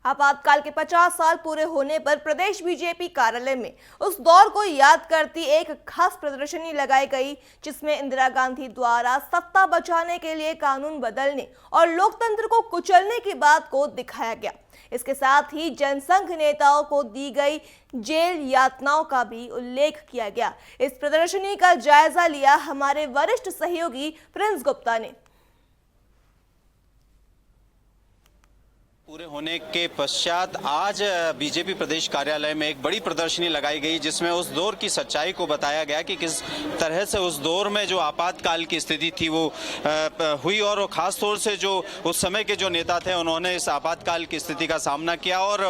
आपातकाल के 50 साल पूरे होने पर प्रदेश बीजेपी कार्यालय में उस दौर को याद करती एक खास प्रदर्शनी लगाई गई, जिसमें इंदिरा गांधी द्वारा सत्ता बचाने के लिए कानून बदलने और लोकतंत्र को कुचलने की बात को दिखाया गया। इसके साथ ही जनसंघ नेताओं को दी गई जेल यातनाओं का भी उल्लेख किया गया। इस प्रदर्शनी का जायजा लिया हमारे वरिष्ठ सहयोगी प्रिंस गुप्ता ने। पूरे होने के पश्चात आज बीजेपी प्रदेश कार्यालय में एक बड़ी प्रदर्शनी लगाई गई, जिसमें उस दौर की सच्चाई को बताया गया कि किस तरह से उस दौर में जो आपातकाल की स्थिति थी वो हुई, और खास तौर से जो उस समय के जो नेता थे उन्होंने इस आपातकाल की स्थिति का सामना किया। और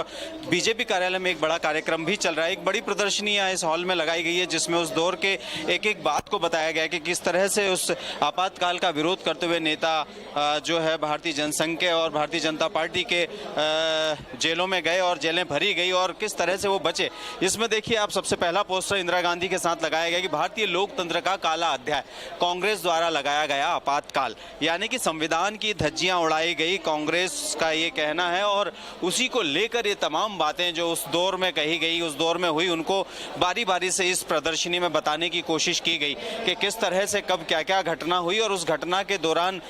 बीजेपी कार्यालय में एक बड़ा कार्यक्रम भी चल रहा है। एक बड़ी प्रदर्शनी यहाँ इस हॉल में लगाई गई है, जिसमें उस दौर के एक एक बात को बताया गया कि किस तरह से उस आपातकाल का विरोध करते हुए नेता जो है भारतीय जनसंघ के और भारतीय जनता पार्टी के जेलों में गए और जेलें भरी गई और किस तरह से वो बचे। इसमें देखिए आप, सबसे पहला पोस्टर इंदिरा गांधी के साथ लगाया गया कि भारतीय लोकतंत्र का काला अध्याय, कांग्रेस द्वारा लगाया गया आपातकाल, यानी कि संविधान की धज्जियां उड़ाई गई, कांग्रेस का ये कहना है। और उसी को लेकर ये तमाम बातें जो उस दौर में कही गई, उस दौर में हुई, उनको बारी बारी से इस प्रदर्शनी में बताने की कोशिश की गई कि किस तरह से कब क्या क्या घटना हुई और उस घटना के दौरान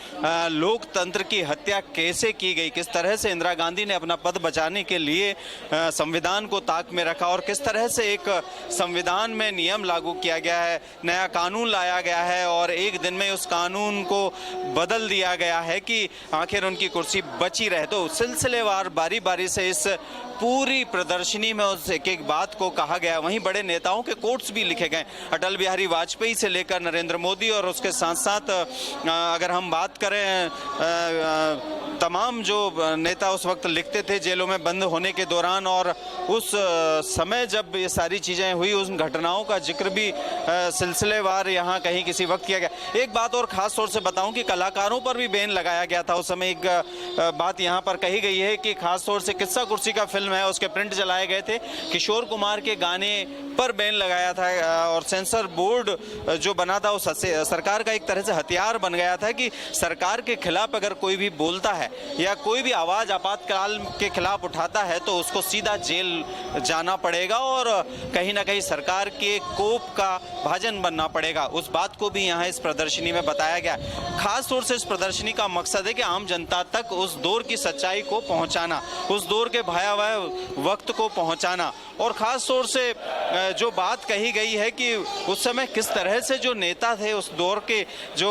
लोकतंत्र की हत्या कैसे की गई, किस तरह से इंदिरा गांधी ने अपना पद बचाने के लिए संविधान को ताक में रखा और किस तरह से एक संविधान में नियम लागू किया गया है, नया कानून लाया गया है और एक दिन में उस कानून को बदल दिया गया है कि आखिर उनकी कुर्सी बची रहे। तो सिलसिलेवार बारी बारी से इस पूरी प्रदर्शनी में उस एक एक बात को कहा गया। वहीं बड़े नेताओं के कोट्स भी लिखे गए, अटल बिहारी वाजपेयी से लेकर नरेंद्र मोदी, और उसके साथ साथ अगर हम बात करें तमाम जो नेता उस वक्त लिखते थे जेलों में बंद होने के दौरान, और उस समय जब ये सारी चीज़ें हुई, उन घटनाओं का जिक्र भी सिलसिलेवार यहाँ कहीं किसी वक्त किया गया। एक बात और ख़ास तौर से बताऊं कि कलाकारों पर भी बैन लगाया गया था। उस समय एक बात यहाँ पर कही गई है कि खास तौर से किस्सा कुर्सी का फिल्म है, उसके प्रिंट जलाए गए थे, किशोर कुमार के गाने पर बैन लगाया था और सेंसर बोर्ड जो बना था उस सरकार का एक तरह से हथियार बन गया था कि सरकार के खिलाफ अगर कोई भी बोलता है या कोई भी आवाज़ आपातकाल के खिलाफ उठाता है तो उसको सीधा जेल जाना पड़ेगा और कहीं ना कहीं सरकार के कोप का भाजन बनना पड़ेगा। उस बात को भी यहाँ इस प्रदर्शनी में बताया गया। खास तौर से इस प्रदर्शनी का मकसद है कि आम जनता तक उस दौर की सच्चाई को पहुँचाना, उस दौर के भयावह वक्त को पहुँचाना। और ख़ास तौर से जो बात कही गई है कि उस समय किस तरह से जो नेता थे उस दौर के, जो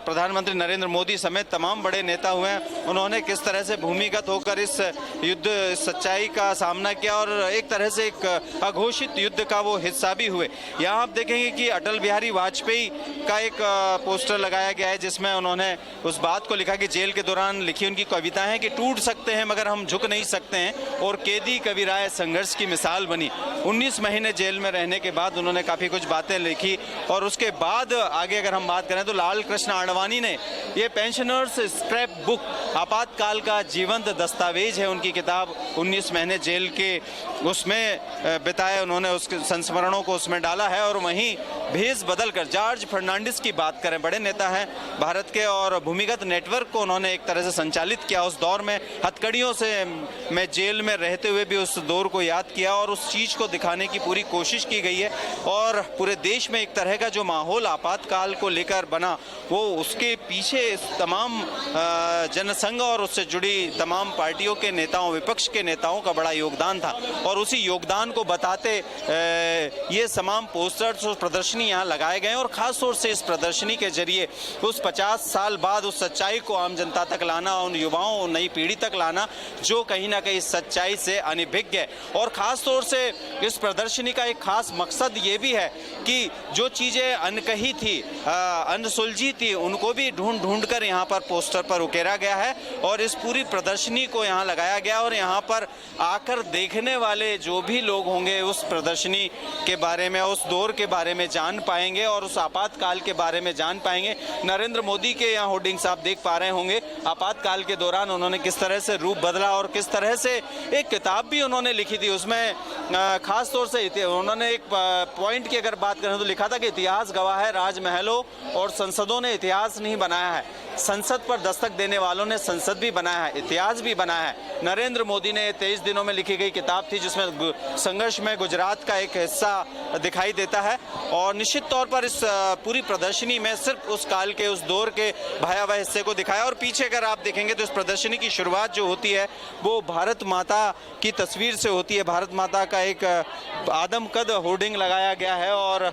प्रधानमंत्री नरेंद्र मोदी समेत तमाम बड़े नेता हुए हैं, उन्होंने किस तरह से भूमिगत होकर इस युद्ध सच्चाई का सामना किया और एक तरह से एक अघोषित युद्ध का वो हिस्सा भी हुए। यहाँ आप देखेंगे कि अटल बिहारी वाजपेयी का एक पोस्टर लगाया गया है, जिसमें उन्होंने उस बात को लिखा कि जेल के दौरान लिखी उनकी कविताएं हैं कि टूट सकते हैं मगर हम झुक नहीं सकते हैं, और कैदी कबीराए संघर्ष की मिसाल बनी। 19 महीने जेल में रहने के बाद उन्होंने काफ़ी कुछ बातें लिखी। और उसके बाद आगे अगर हम बात करें तो लाल कृष्ण आडवाणी ने ये पेंशनर्स स्क्रैप बुक, आपातकाल का जीवंत दस्तावेज है, उनकी किताब 19 महीने जेल के उसमें बिताए, उन्होंने उसके संस्मरणों को उसमें डाला है। और वहीं भेस बदलकर जॉर्ज फर्नांडिस की बात करें, बड़े नेता हैं भारत के, और भूमिगत नेटवर्क को उन्होंने एक तरह से संचालित किया उस दौर में, हथकड़ियों से मैं जेल में रहते हुए भी उस दौर को याद किया और उस चीज़ को दिखाने की पूरी कोशिश की गई है। और पूरे देश में एक तरह का जो माहौल आपातकाल को लेकर बना, वो उसके पीछे तमाम जनसंघ और उससे जुड़ी तमाम पार्टियों के नेताओं, विपक्ष के नेताओं का बड़ा योगदान था। और उसी योगदान को बताते ये तमाम पोस्टर्स और प्रदर्शनी यहाँ लगाए गए और ख़ास तौर से इस प्रदर्शनी के जरिए उस 50 साल बाद उस सच्चाई को आम जनता तक लाना, उन युवाओं, नई पीढ़ी तक लाना जो कहीं ना कहीं सच्चाई से अनभिज्ञ है। और ख़ास तौर से इस प्रदर्शनी का एक खास मकसद ये भी है कि जो चीज़ें अनकही थी, अनसुलझी थी, उनको भी ढूंढ ढूंढ कर यहाँ पर पोस्टर पर उकेरा गया है और इस पूरी प्रदर्शनी को यहाँ लगाया गया। और यहाँ पर आकर देखने वाले जो भी लोग होंगे उस प्रदर्शनी के बारे में, उस दौर के बारे में जान पाएंगे और उस आपातकाल के बारे में जान पाएंगे। नरेंद्र मोदी के यहाँ होर्डिंग्स आप देख पा रहे होंगे, आपातकाल के दौरान उन्होंने किस तरह से रूप बदला और किस तरह से एक किताब भी उन्होंने लिखी थी। उसमें खास तौर से उन्होंने एक पॉइंट की अगर बात करें तो लिखा था कि इतिहास गवाह है, राजमहलों और संसदों ने इतिहास नहीं बनाया है, संसद पर दस्तक देने वालों ने संसद भी बनाया है, इतिहास भी बनाया है। नरेंद्र मोदी ने 23 दिनों में लिखी गई किताब थी जिसमें संघर्ष में गुजरात का एक हिस्सा दिखाई देता है और निश्चित तौर पर इस पूरी प्रदर्शनी में सिर्फ उस काल के, उस दौर के भयावह हिस्से को दिखाया। और पीछे अगर आप देखेंगे तो इस प्रदर्शनी की शुरुआत जो होती है वो भारत माता की तस्वीर से होती है। भारत माता का एक आदमकद होर्डिंग लगाया गया है और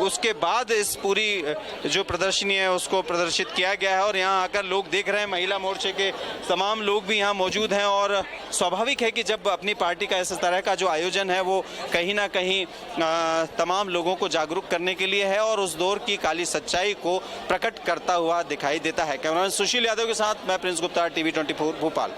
उसके बाद इस पूरी जो प्रदर्शनी है उसको प्रदर्शित किया गया है। और यहाँ आकर लोग देख रहे हैं, महिला मोर्चे के तमाम लोग भी यहाँ मौजूद हैं और स्वाभाविक है कि जब अपनी पार्टी का इस तरह का जो आयोजन है वो कहीं ना कहीं तमाम लोगों को जागरूक करने के लिए है और उस दौर की काली सच्चाई को प्रकट करता हुआ दिखाई देता है। कैमरामैन सुशील यादव के साथ मैं प्रिंस गुप्ता, TV 24 भोपाल।